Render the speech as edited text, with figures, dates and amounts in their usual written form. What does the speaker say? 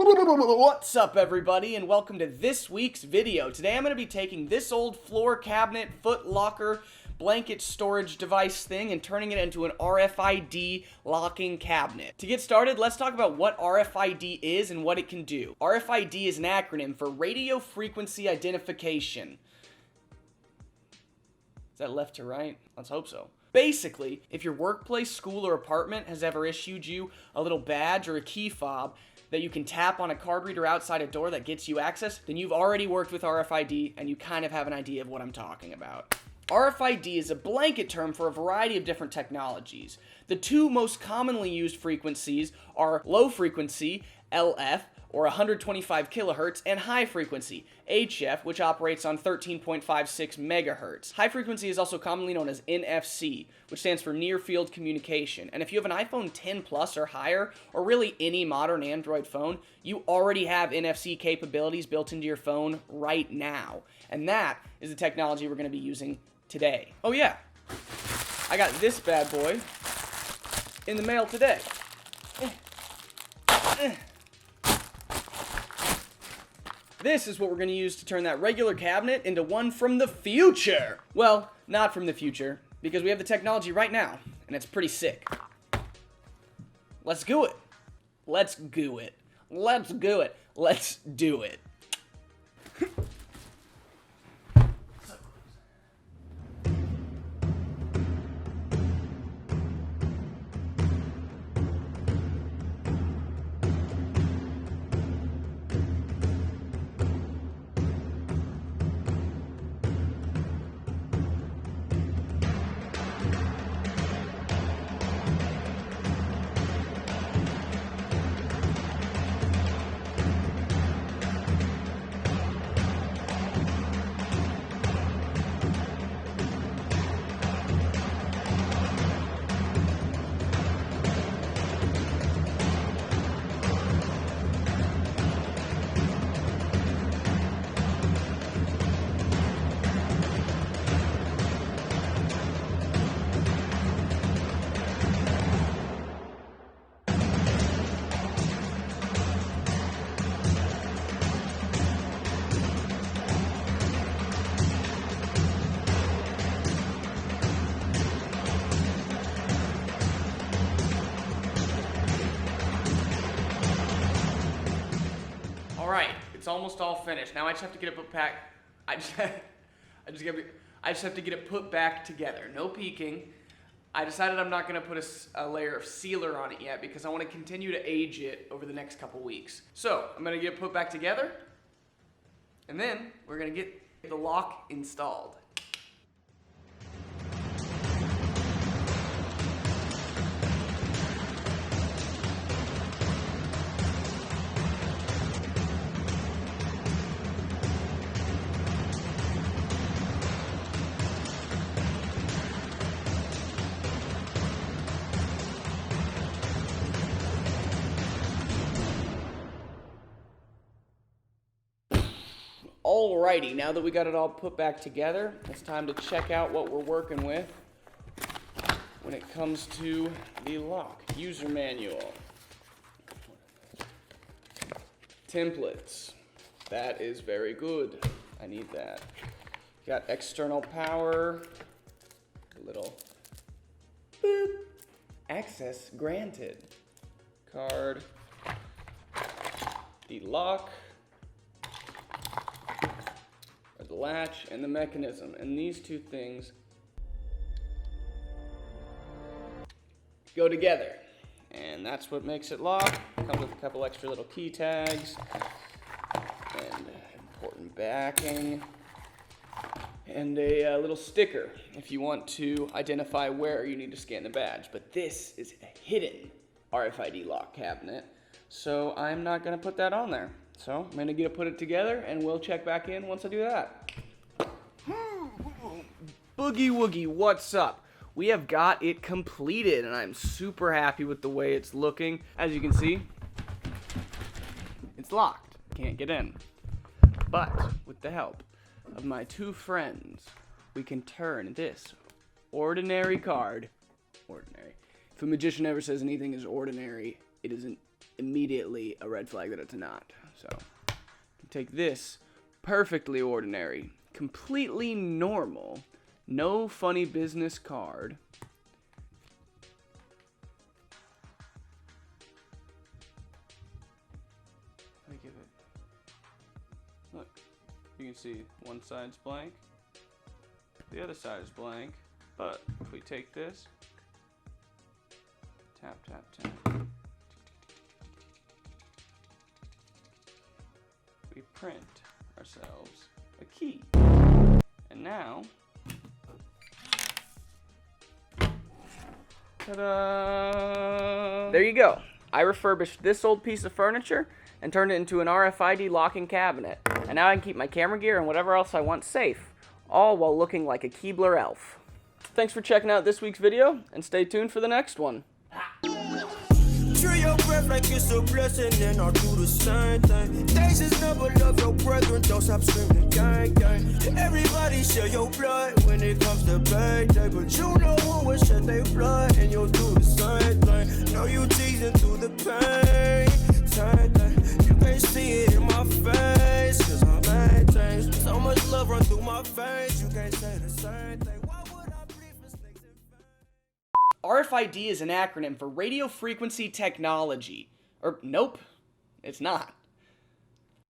What's up, everybody, and welcome to this week's video. Today I'm going to be taking this old floor cabinet, foot locker, blanket storage device thing and turning it into an RFID locking cabinet. To get started, let's talk about what RFID is and what it can do. RFID is an acronym for Radio Frequency Identification. Is that left to right? Let's hope so. Basically, if your workplace, school, or apartment has ever issued you a little badge or a key fob that you can tap on a card reader outside a door that gets you access, then you've already worked with RFID and you kind of have an idea of what I'm talking about. RFID is a blanket term for a variety of different technologies. The two most commonly used frequencies are low frequency, LF, or 125 kilohertz, and high frequency, HF, which operates on 13.56 megahertz. High frequency is also commonly known as NFC, which stands for Near Field Communication. And if you have an iPhone 10 Plus or higher, or really any modern Android phone, you already have NFC capabilities built into your phone right now. And that is the technology we're going to be using today. Oh yeah, I got this bad boy in the mail today. This is what we're going to use to turn that regular cabinet into one from the future. Well, not from the future, because we have the technology right now, and it's pretty sick. Let's do it. Let's do it. Let's do it. Let's do it. Alright, it's almost all finished. Now I just have to get it put back. I just have to get it put back together. No peeking. I decided I'm not going to put a layer of sealer on it yet because I want to continue to age it over the next couple weeks. So, I'm going to get it put back together, and then we're going to get the lock installed. Alrighty, now that we got it all put back together, it's time to check out what we're working with when it comes to the lock. User manual. Templates. That is very good. I need that. Got external power. A little boop. Access granted. Card. The lock. The latch and the mechanism, and these two things go together, and that's what makes it lock. Comes with a couple extra little key tags and important backing and a little sticker if you want to identify where you need to scan the badge. But this is a hidden RFID lock cabinet, so I'm not going to put that on there. So I'm gonna put it together and we'll check back in once I do that. Boogie woogie, what's up? We have got it completed and I'm super happy with the way it's looking. As you can see, it's locked, can't get in. But with the help of my two friends, we can turn this ordinary card, ordinary. If a magician ever says anything is ordinary, it isn't immediately a red flag that it's not. So, take this perfectly ordinary, completely normal, no funny business card. Let me give it. Look, you can see one side's blank, the other side is blank. But if we take this, tap, tap, tap, we print ourselves a key. And now, ta-da! There you go. I refurbished this old piece of furniture and turned it into an RFID locking cabinet. And now I can keep my camera gear and whatever else I want safe, all while looking like a Keebler elf. Thanks for checking out this week's video, and stay tuned for the next one. Treat your breath like it's a blessing, and I'll do the same thing. Days is never love your brethren, don't stop screaming, gang, gang. Everybody share your blood when it comes to birthday, but you know who will shed their blood, and you'll do the same thing. Know you teasing through the pain, same thing. You can't see it in my face, cause I'm maintained. So much love run through my veins, you can't say the same thing. RFID is an acronym for radio frequency technology. Or, nope, it's not.